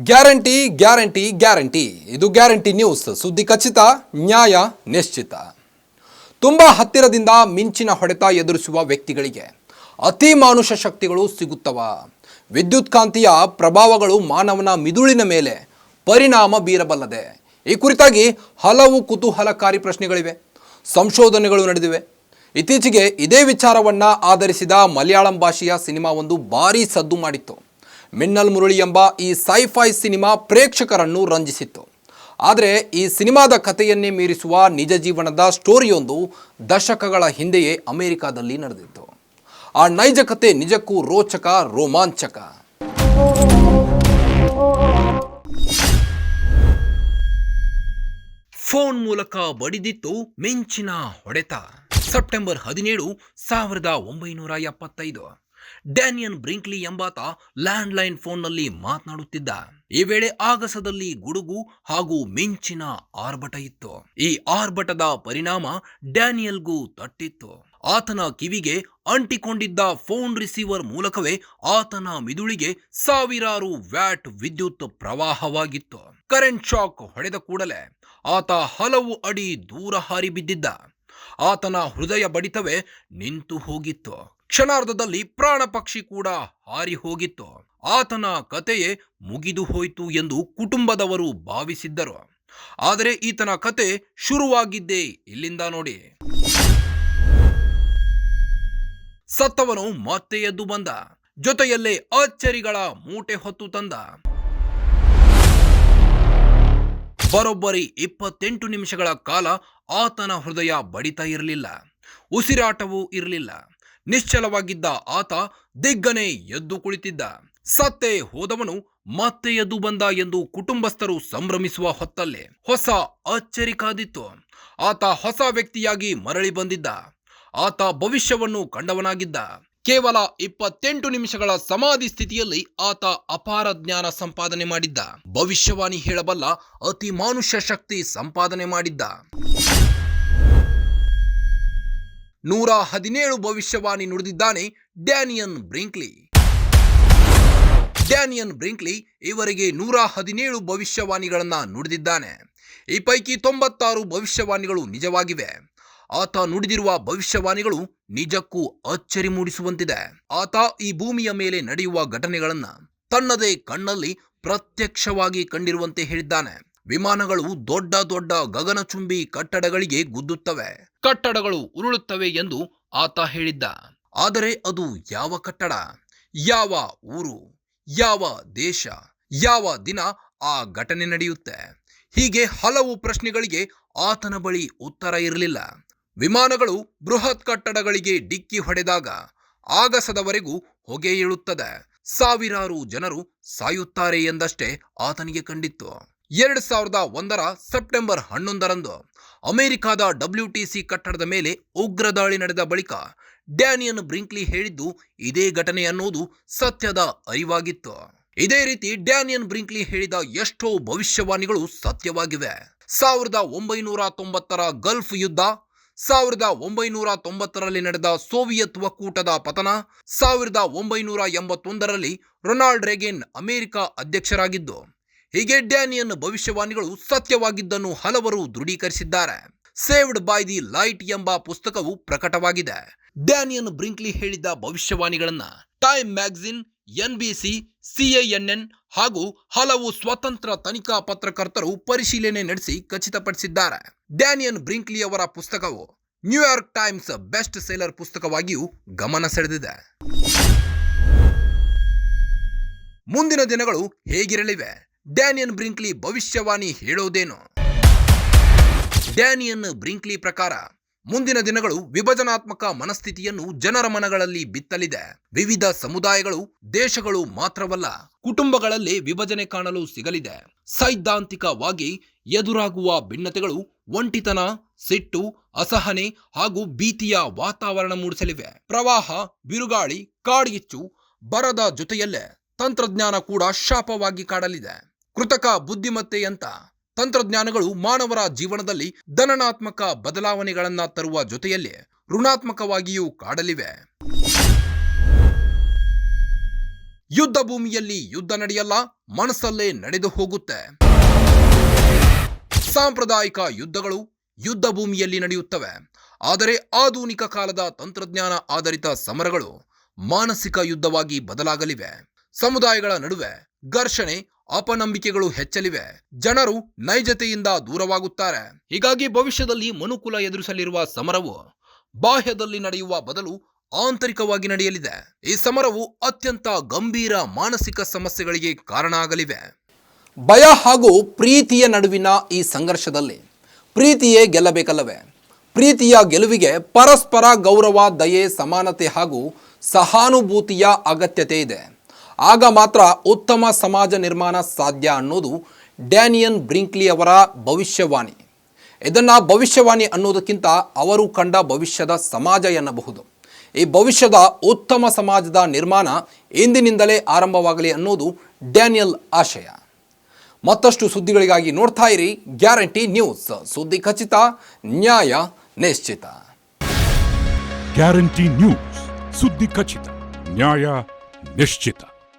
Guarantee guarantee guarantee ಇದು guarantee news. ಸುದ್ದಿ ಖಚಿತ, ನ್ಯಾಯ ನಿಶ್ಚಿತ. ತುಂಬ ಹತ್ತಿರದಿಂದ ಮಿಂಚಿನ ಹೊಡೆತ ಎದುರಿಸುವ ವ್ಯಕ್ತಿಗಳಿಗೆ ಅತಿ ಮಾನುಷ ಶಕ್ತಿಗಳು ಸಿಗುತ್ತವ. ವಿದ್ಯುತ್ಕಾಂತೀಯ ಪ್ರಭಾವಗಳು ಮಾನವನ ಮಿದುಳಿನ ಮೇಲೆ ಪರಿಣಾಮ ಬೀರಬಲ್ಲದೆ. ಈ ಕುರಿತಾಗಿ ಹಲವು ಕುತೂಹಲಕಾರಿ ಪ್ರಶ್ನೆಗಳಿವೆ, ಸಂಶೋಧನೆಗಳು ನಡೆದಿವೆ. ಇತ್ತೀಚೆಗೆ ಇದೇ ವಿಚಾರವನ್ನು ಆಧರಿಸಿದ ಮಲಯಾಳಂ ಭಾಷೆಯ ಸಿನಿಮಾವೊಂದು ಭಾರೀ ಸದ್ದು ಮಾಡಿತ್ತು. ಮಿನ್ನಲ್ ಮುರಳಿ ಎಂಬ ಈ ಸೈಫೈ ಸಿನಿಮಾ ಪ್ರೇಕ್ಷಕರನ್ನು ರಂಜಿಸಿತ್ತು. ಆದರೆ ಈ ಸಿನಿಮಾದ ಕಥೆಯನ್ನೇ ಮೀರಿಸುವ ನಿಜ ಜೀವನದ ಸ್ಟೋರಿಯೊಂದು ದಶಕಗಳ ಹಿಂದೆಯೇ ಅಮೆರಿಕಾದಲ್ಲಿ ನಡೆದಿತ್ತು. ಆ ನೈಜ ಕಥೆ ನಿಜಕ್ಕೂ ರೋಚಕ, ರೋಮಾಂಚಕ. ಫೋನ್ ಮೂಲಕ ಬಡಿದಿತ್ತು ಮಿಂಚಿನ ಹೊಡೆತ. ಸೆಪ್ಟೆಂಬರ್ 17, 1975. ಡ್ಯಾನಿಯನ್ ಬ್ರಿಂಕ್ಲಿ ಎಂಬಾತ ಲ್ಯಾಂಡ್ಲೈನ್ ಫೋನ್ನಲ್ಲಿ ಮಾತನಾಡುತ್ತಿದ್ದ. ಈ ವೇಳೆ ಆಗಸದಲ್ಲಿ ಗುಡುಗು ಹಾಗೂ ಮಿಂಚಿನ ಆರ್ಭಟ ಇತ್ತು. ಈ ಆರ್ಭಟದ ಪರಿಣಾಮ ಡ್ಯಾನಿಯಲ್ಗೂ ತಟ್ಟಿತ್ತು. ಆತನ ಕಿವಿಗೆ ಅಂಟಿಕೊಂಡಿದ್ದ ಫೋನ್ ರಿಸೀವರ್ ಮೂಲಕವೇ ಆತನ ಮಿದುಳಿಗೆ ಸಾವಿರಾರು ವ್ಯಾಟ್ ವಿದ್ಯುತ್ ಪ್ರವಾಹವಾಗಿತ್ತು. ಕರೆಂಟ್ ಶಾಕ್ ಹೊಡೆದ ಕೂಡಲೇ ಆತ ಹಲವು ಅಡಿ ದೂರ ಹಾರಿ ಬಿದ್ದಿದ್ದ. ಆತನ ಹೃದಯ ಬಡಿತವೇ ನಿಂತು ಹೋಗಿತ್ತು. ಕ್ಷಣಾರ್ಧದಲ್ಲಿ ಪ್ರಾಣ ಪಕ್ಷಿ ಕೂಡ ಹಾರಿ ಹೋಗಿತ್ತು. ಆತನ ಕತೆಯೇ ಮುಗಿದು ಹೋಯಿತು ಎಂದು ಕುಟುಂಬದವರು ಭಾವಿಸಿದ್ದರು. ಆದರೆ ಈತನ ಕತೆ ಶುರುವಾಗಿದ್ದೇ ಇಲ್ಲಿಂದ ನೋಡಿ. ಸತ್ತವನು ಮತ್ತೆ ಎದ್ದು ಬಂದ. ಜೊತೆಯಲ್ಲೇ ಅಚ್ಚರಿಗಳ ಮೂಟೆ ಹೊತ್ತು ತಂದ. ಬರೋಬ್ಬರಿ 28 ನಿಮಿಷಗಳ ಕಾಲ ಆತನ ಹೃದಯ ಬಡಿತ ಇರಲಿಲ್ಲ, ಉಸಿರಾಟವೂ ಇರಲಿಲ್ಲ. ನಿಶ್ಚಲವಾಗಿದ್ದ ಆತ ದಿಗ್ಗನೆ ಎದ್ದು ಕುಳಿತಿದ್ದ. ಸತ್ತೇ ಹೋದವನು ಮತ್ತೆ ಎದ್ದು ಬಂದ ಎಂದು ಕುಟುಂಬಸ್ಥರು ಸಂಭ್ರಮಿಸುವ ಹೊತ್ತಲ್ಲೇ ಹೊಸ ಅಚ್ಚರಿ ಕಾದಿತ್ತು. ಆತ ಹೊಸ ವ್ಯಕ್ತಿಯಾಗಿ ಮರಳಿ ಬಂದಿದ್ದ. ಆತ ಭವಿಷ್ಯವನ್ನು ಕಂಡವನಾಗಿದ್ದ. ಕೇವಲ 28 ನಿಮಿಷಗಳ ಸಮಾಧಿ ಸ್ಥಿತಿಯಲ್ಲಿ ಆತ ಅಪಾರ ಜ್ಞಾನ ಸಂಪಾದನೆ ಮಾಡಿದ್ದ. ಭವಿಷ್ಯವಾಣಿ ಹೇಳಬಲ್ಲ ಅತಿ ಮಾನುಷ್ಯ ಶಕ್ತಿ ಸಂಪಾದನೆ ಮಾಡಿದ್ದ. 117 ಭವಿಷ್ಯವಾಣಿ ನುಡಿದಿದ್ದಾನೆ ಡ್ಯಾನಿಯನ್ ಬ್ರಿಂಕ್ಲಿ. ಡ್ಯಾನಿಯನ್ ಬ್ರಿಂಕ್ಲಿ ಇವರಿಗೆ 117 ಭವಿಷ್ಯವಾಣಿಗಳನ್ನ ನುಡಿದಿದ್ದಾನೆ. ಈ ಪೈಕಿ 96 ಭವಿಷ್ಯವಾಣಿಗಳು ನಿಜವಾಗಿವೆ. ಆತ ನುಡಿದಿರುವ ಭವಿಷ್ಯವಾಣಿಗಳು ನಿಜಕ್ಕೂ ಅಚ್ಚರಿ ಮೂಡಿಸುವಂತಿದೆ. ಆತ ಈ ಭೂಮಿಯ ಮೇಲೆ ನಡೆಯುವ ಘಟನೆಗಳನ್ನ ತನ್ನದೇ ಕಣ್ಣಲ್ಲಿ ಪ್ರತ್ಯಕ್ಷವಾಗಿ ಕಂಡಿರುವಂತೆ ಹೇಳಿದ್ದಾನೆ. ವಿಮಾನಗಳು ದೊಡ್ಡ ದೊಡ್ಡ ಗಗನಚುಂಬಿ ಕಟ್ಟಡಗಳಿಗೆ ಗುದ್ದುತ್ತವೆ, ಕಟ್ಟಡಗಳು ಉರುಳುತ್ತವೆ ಎಂದು ಆತ ಹೇಳಿದ್ದ. ಆದರೆ ಅದು ಯಾವ ಕಟ್ಟಡ, ಯಾವ ಊರು, ಯಾವ ದೇಶ, ಯಾವ ದಿನ ಆ ಘಟನೆ ನಡೆಯುತ್ತೆ? ಹೀಗೆ ಹಲವು ಪ್ರಶ್ನೆಗಳಿಗೆ ಆತನ ಬಳಿ ಉತ್ತರ ಇರಲಿಲ್ಲ. ವಿಮಾನಗಳು ಬೃಹತ್ ಕಟ್ಟಡಗಳಿಗೆ ಡಿಕ್ಕಿ ಹೊಡೆದಾಗ ಆಗಸದವರೆಗೂ ಹೊಗೆ ಏಳುತ್ತದೆ, ಸಾವಿರಾರು ಜನರು ಸಾಯುತ್ತಾರೆ ಎಂದಷ್ಟೇ ಆತನಿಗೆ ಕಂಡಿತ್ತು. 2001 ಸೆಪ್ಟೆಂಬರ್ 11 ಅಮೆರಿಕಾದ WTC ಕಟ್ಟಡದ ಮೇಲೆ ಉಗ್ರ ದಾಳಿ ನಡೆದ ಬಳಿಕ ಡ್ಯಾನಿಯನ್ ಬ್ರಿಂಕ್ಲಿ ಹೇಳಿದ್ದು ಇದೇ ಘಟನೆ ಅನ್ನೋದು ಸತ್ಯದ ಅರಿವಾಗಿತ್ತು. ಇದೇ ರೀತಿ ಡ್ಯಾನಿಯನ್ ಬ್ರಿಂಕ್ಲಿ ಹೇಳಿದ ಎಷ್ಟೋ ಭವಿಷ್ಯವಾಣಿಗಳು ಸತ್ಯವಾಗಿವೆ. 1990 ಗಲ್ಫ್ ಯುದ್ಧ, 1990ರಲ್ಲಿ ನಡೆದ ಸೋವಿಯತ್ ಒಕ್ಕೂಟದ ಪತನ, 1981ರಲ್ಲಿ ರೊನಾಲ್ಡ್ ರೇಗನ್ ಅಮೆರಿಕ ಅಧ್ಯಕ್ಷರಾಗಿದ್ದು, ಹೀಗೆ ಡ್ಯಾನಿಯನ್ ಭವಿಷ್ಯವಾಣಿಗಳು ಸತ್ಯವಾಗಿದ್ದನ್ನು ಹಲವರು ದೃಢೀಕರಿಸಿದ್ದಾರೆ. ಸೇವ್ಡ್ ಬೈ ದಿ ಲೈಟ್ ಎಂಬ ಪುಸ್ತಕವು ಪ್ರಕಟವಾಗಿದೆ. ಡ್ಯಾನಿಯನ್ ಬ್ರಿಂಕ್ಲಿ ಹೇಳಿದ ಭವಿಷ್ಯವಾಣಿಗಳನ್ನ ಟೈಮ್ ಮ್ಯಾಗಜಿನ್, NBC, CNN ಹಾಗೂ ಹಲವು ಸ್ವತಂತ್ರ ತನಿಖಾ ಪತ್ರಕರ್ತರು ಪರಿಶೀಲನೆ ನಡೆಸಿ ಖಚಿತಪಡಿಸಿದ್ದಾರೆ. ಡ್ಯಾನಿಯನ್ ಬ್ರಿಂಕ್ಲಿ ಅವರ ಪುಸ್ತಕವು ನ್ಯೂಯಾರ್ಕ್ ಟೈಮ್ಸ್ ಬೆಸ್ಟ್ ಸೆಲ್ಲರ್ ಪುಸ್ತಕವಾಗಿಯೂ ಗಮನ ಸೆಳೆದಿದೆ. ಮುಂದಿನ ದಿನಗಳು ಹೇಗಿರಲಿವೆ? ಡ್ಯಾನಿಯನ್ ಬ್ರಿಂಕ್ಲಿ ಭವಿಷ್ಯವಾಣಿ ಹೇಳೋದೇನು? ಡ್ಯಾನಿಯನ್ ಬ್ರಿಂಕ್ಲಿ ಪ್ರಕಾರ ಮುಂದಿನ ದಿನಗಳು ವಿಭಜನಾತ್ಮಕ ಮನಸ್ಥಿತಿಯನ್ನು ಜನರ ಮನಗಳಲ್ಲಿ ಬಿತ್ತಲಿದೆ. ವಿವಿಧ ಸಮುದಾಯಗಳು, ದೇಶಗಳು ಮಾತ್ರವಲ್ಲ, ಕುಟುಂಬಗಳಲ್ಲಿ ವಿಭಜನೆ ಕಾಣಲು ಸಿಗಲಿದೆ. ಸೈದ್ಧಾಂತಿಕವಾಗಿ ಎದುರಾಗುವ ಭಿನ್ನತೆಗಳು ಒಂಟಿತನ, ಸಿಟ್ಟು, ಅಸಹನೆ ಹಾಗೂ ಭೀತಿಯ ವಾತಾವರಣ ಮೂಡಿಸಲಿವೆ. ಪ್ರವಾಹ, ಬಿರುಗಾಳಿ, ಕಾಡ್ಗಿಚ್ಚು, ಬರದ ಜೊತೆಯಲ್ಲೇ ತಂತ್ರಜ್ಞಾನ ಕೂಡ ಶಾಪವಾಗಿ ಕಾಡಲಿದೆ. ಕೃತಕ ಬುದ್ಧಿಮತ್ತೆಯಂತ ತಂತ್ರಜ್ಞಾನಗಳು ಮಾನವರ ಜೀವನದಲ್ಲಿ ಧನಾತ್ಮಕ ಬದಲಾವಣೆಗಳನ್ನ ತರುವ ಜೊತೆಯಲ್ಲಿ ಋಣಾತ್ಮಕವಾಗಿಯೂ ಕಾಡಲಿವೆ. ಯುದ್ಧ ಭೂಮಿಯಲ್ಲಿ ಯುದ್ಧ ನಡೆಯಲ್ಲ, ಮನಸ್ಸಲ್ಲೇ ನಡೆದು ಹೋಗುತ್ತೆ. ಸಾಂಪ್ರದಾಯಿಕ ಯುದ್ಧಗಳು ಯುದ್ಧ ಭೂಮಿಯಲ್ಲಿ ನಡೆಯುತ್ತವೆ, ಆದರೆ ಆಧುನಿಕ ಕಾಲದ ತಂತ್ರಜ್ಞಾನ ಆಧಾರಿತ ಸಮರಗಳು ಮಾನಸಿಕ ಯುದ್ಧವಾಗಿ ಬದಲಾಗಲಿವೆ. ಸಮುದಾಯಗಳ ನಡುವೆ ಘರ್ಷಣೆ, ಅಪನಂಬಿಕೆಗಳು ಹೆಚ್ಚಲಿವೆ. ಜನರು ನೈಜತೆಯಿಂದ ದೂರವಾಗುತ್ತಾರೆ. ಹೀಗಾಗಿ ಭವಿಷ್ಯದಲ್ಲಿ ಮನುಕುಲ ಎದುರಿಸಲಿರುವ ಸಮರವು ಬಾಹ್ಯದಲ್ಲಿ ನಡೆಯುವ ಬದಲು ಆಂತರಿಕವಾಗಿ ನಡೆಯಲಿದೆ. ಈ ಸಮರವು ಅತ್ಯಂತ ಗಂಭೀರ ಮಾನಸಿಕ ಸಮಸ್ಯೆಗಳಿಗೆ ಕಾರಣ ಆಗಲಿವೆ. ಭಯ ಹಾಗೂ ಪ್ರೀತಿಯ ನಡುವಿನ ಈ ಸಂಘರ್ಷದಲ್ಲಿ ಪ್ರೀತಿಯೇ ಗೆಲ್ಲಬೇಕಲ್ಲವೇ? ಪ್ರೀತಿಯ ಗೆಲುವಿಗೆ ಪರಸ್ಪರ ಗೌರವ, ದಯೆ, ಸಮಾನತೆ ಹಾಗೂ ಸಹಾನುಭೂತಿಯ ಅಗತ್ಯತೆ ಇದೆ. ಆಗ ಮಾತ್ರ ಉತ್ತಮ ಸಮಾಜ ನಿರ್ಮಾಣ ಸಾಧ್ಯ ಅನ್ನೋದು ಡ್ಯಾನಿಯಲ್ ಬ್ರಿಂಕ್ಲಿ ಅವರ ಭವಿಷ್ಯವಾಣಿ. ಇದನ್ನು ಭವಿಷ್ಯವಾಣಿ ಅನ್ನೋದಕ್ಕಿಂತ ಅವರು ಕಂಡ ಭವಿಷ್ಯದ ಸಮಾಜ ಎನ್ನಬಹುದು. ಈ ಭವಿಷ್ಯದ ಉತ್ತಮ ಸಮಾಜದ ನಿರ್ಮಾಣ ಇಂದಿನಿಂದಲೇ ಆರಂಭವಾಗಲಿ ಅನ್ನೋದು ಡ್ಯಾನಿಯಲ್ ಆಶಯ. ಮತ್ತಷ್ಟು ಸುದ್ದಿಗಳಿಗಾಗಿ ನೋಡ್ತಾ ಇರಿ ಗ್ಯಾರಂಟಿ ನ್ಯೂಸ್. ಸುದ್ದಿ ಖಚಿತ, ನ್ಯಾಯ ನಿಶ್ಚಿತ. ಗ್ಯಾರಂಟಿ ನ್ಯೂಸ್, ಸುದ್ದಿ ಖಚಿತ, ನ್ಯಾಯ ನಿಶ್ಚಿತ.